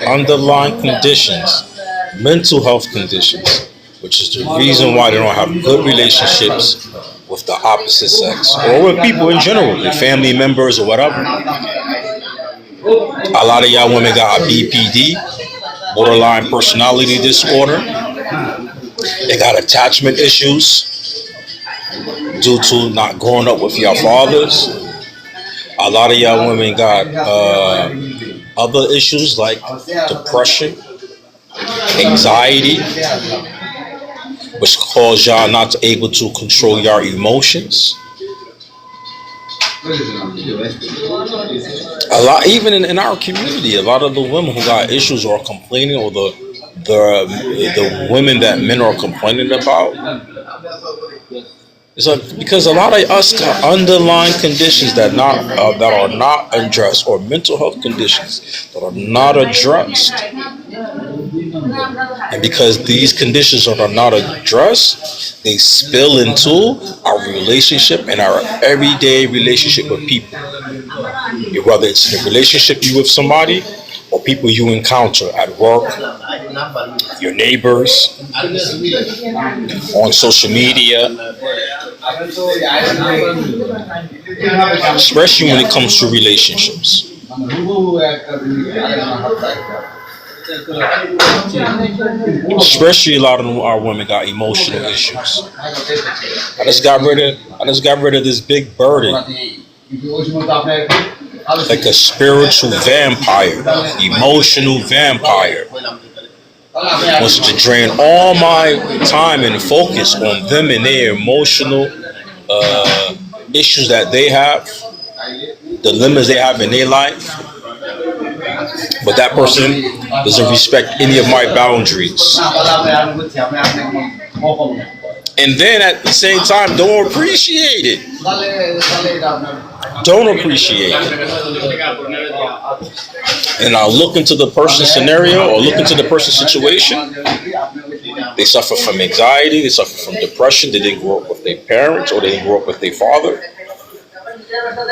underlying conditions, mental health conditions, which is the reason why they don't have good relationships with the opposite sex or with people in general, their family members or whatever. A lot of y'all women got a BPD, borderline personality disorder. They got attachment issues due to not growing up with your fathers. A lot of y'all women got other issues like depression, anxiety, which cause y'all not to able to control your emotions. A lot, even in our community, a lot of the women who got issues or are complaining, or the women that men are complaining about, it's like because a lot of us got underlying conditions that are not addressed, or mental health conditions that are not addressed. And because these conditions are not addressed, they spill into our relationship and our everyday relationship with people. Whether it's in a relationship you with somebody or people you encounter at work, your neighbors, on social media, especially when it comes to relationships. Especially a lot of our women got emotional issues. I just got rid of this big burden, like a spiritual vampire, emotional vampire. Wants to drain all my time and focus on them and their emotional issues that they have, the limits they have in their life. But that person doesn't respect any of my boundaries. And then at the same time, don't appreciate it. Don't appreciate it. And I look into the person's scenario or look into the person's situation. They suffer from anxiety. They suffer from depression. They didn't grow up with their parents or they didn't grow up with their father.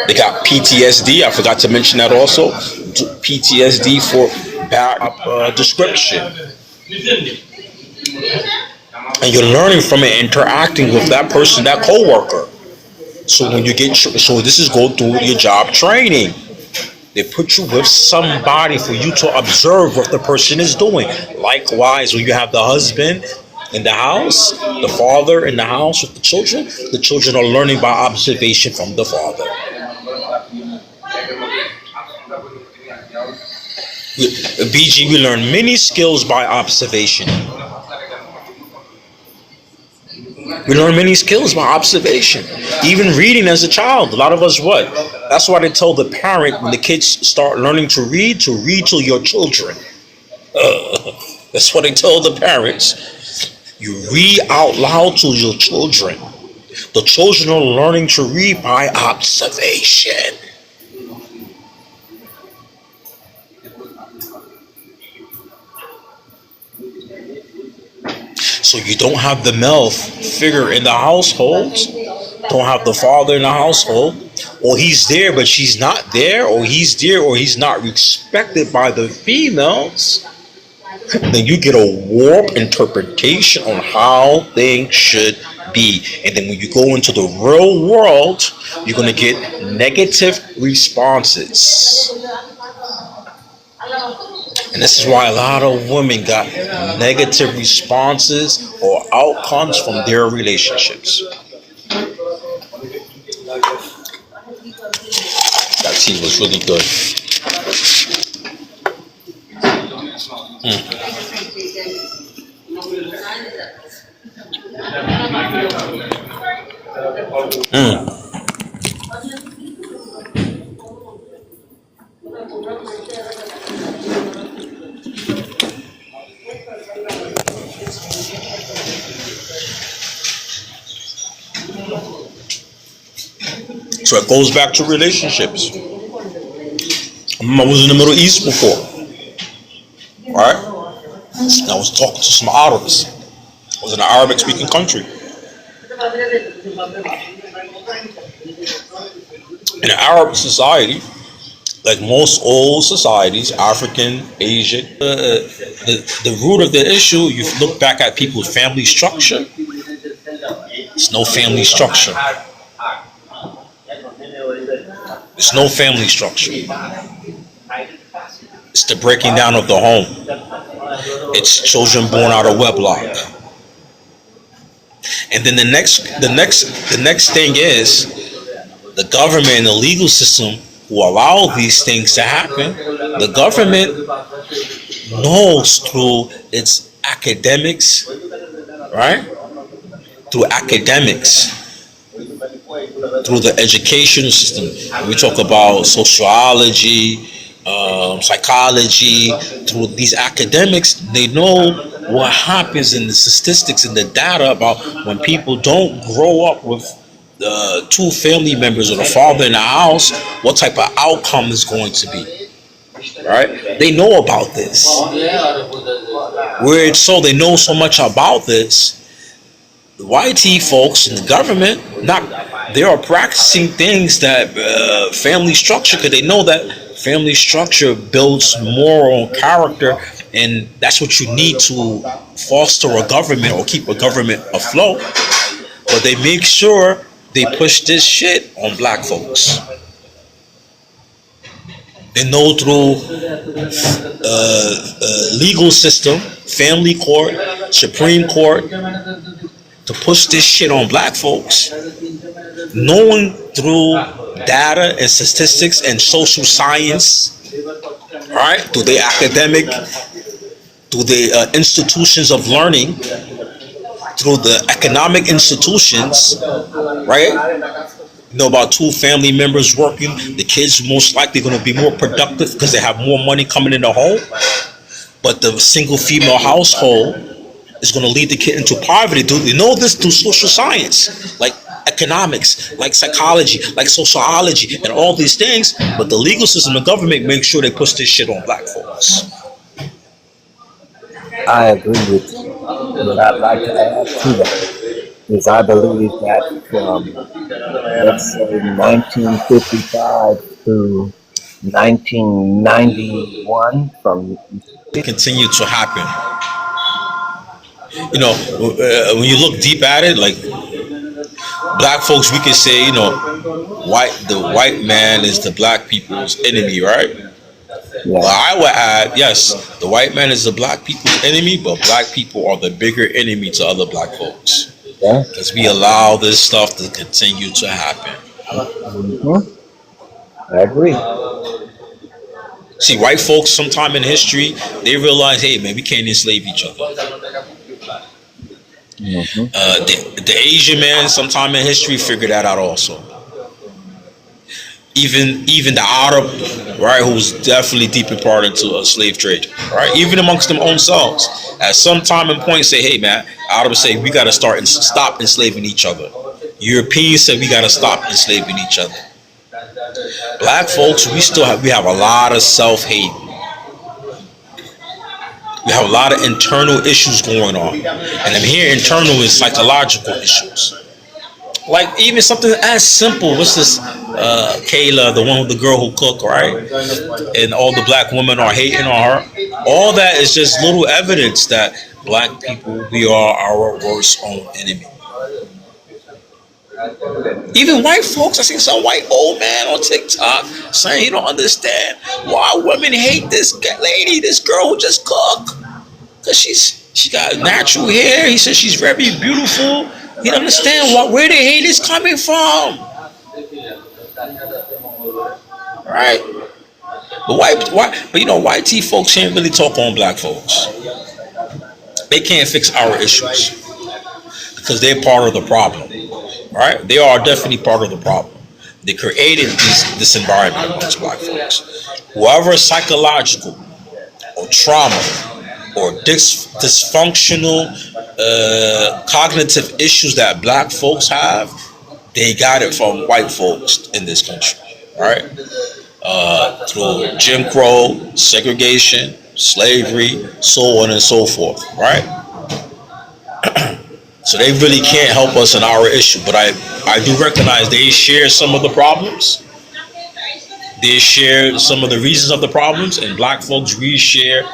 They got PTSD. I forgot to mention that also. PTSD for bad description. And you're learning from it, interacting with that person, that coworker. So when you so this is go through your job training. They put you with somebody for you to observe what the person is doing. Likewise, when you have the husband in the house, the father in the house with the children are learning by observation from the father. BG, we learn many skills by observation. We learn many skills by observation. Even reading as a child. A lot of us what? That's why they tell the parent when the kids start learning to read to your children. That's what they tell the parents. You read out loud to your children. The children are learning to read by observation. So you don't have the male figure in the household, don't have the father in the household, or he's there but she's not there, or he's there or he's not respected by the females, then you get a warped interpretation on how things should be. And then when you go into the real world, you're going to get negative responses. And this is why a lot of women got negative responses or outcomes from their relationships. That tea was really good. So it goes back to relationships. I was in the Middle East before, right? I was talking to some Arabs. I was in an Arabic-speaking country. In an Arab society, like most old societies, African, Asian, the root of the issue, you look back at people's family structure, it's no family structure. There's no family structure. It's the breaking down of the home. It's children born out of wedlock. And then the next thing is the government and the legal system who allow these things to happen. The government knows through its academics, right? Through academics, through the education system. We talk about sociology, psychology, through these academics, they know what happens in the statistics and the data about when people don't grow up with the two family members or the father in the house, what type of outcome is going to be. Right? They know about this. Where it's so they know so much about this, the YT folks in the government, not they are practicing things that family structure, because they know that family structure builds moral character, and that's what you need to foster a government or keep a government afloat. But they make sure they push this shit on black folks. They know through legal system, family court, Supreme Court, to push this shit on black folks, knowing through data and statistics and social science, right? Through the academic, through the institutions of learning, through the economic institutions, right? You know about two family members working, the kids most likely going to be more productive because they have more money coming in the home. But the single female household is going to lead the kid into poverty. Do you know this through social science, like economics, like psychology, like sociology, and all these things? But the legal system and government make sure they push this shit on black folks. I agree with you. What I'd like to add to that is I believe that from, let's say, 1955 to 1991, from Continue to happen. You know, when you look deep at it, like black folks, we can say, you know, the white man is the black people's enemy, right? But yeah, I would add, yes, the white man is the black people's enemy, but black people are the bigger enemy to other black folks yeah, because we allow this stuff to continue to happen. hmm I agree. See, white folks, sometime in history, they realize, hey, man, we can't enslave each other. hmm The Asian man, sometime in history, figured that out also. Even the Arab, right, who's definitely deeply part into a slave trade, right? Even amongst them own selves, at some time and point, say, "Hey, man," Arabs say, "We got to start and stop enslaving each other." Europeans say, "We got to stop enslaving each other." Black folks, we have a lot of self hate. We have a lot of internal issues going on, and I'm here internal is psychological issues. Like even something as simple. What's this? Kayla, the one with the girl who cook, right? And all the black women are hating on her. All that is just little evidence that black people, we are our worst own enemy. Even white folks, I see some white old man on TikTok saying he don't understand why women hate this lady, this girl who just cook, because she got natural hair. He says she's very beautiful. He don't understand where the hate is coming from, right? But you know, white T folks can't really talk on black folks. They can't fix our issues because they're part of the problem, right? They are definitely part of the problem. They created this environment amongst black folks. Whoever is psychological or trauma or dysfunctional cognitive issues that black folks have, they got it from white folks in this country, right? Through Jim Crow, segregation, slavery, so on and so forth, right? So they really can't help us in our issue, but I do recognize they share some of the problems, They share some of the reasons of the problems, and black folks we share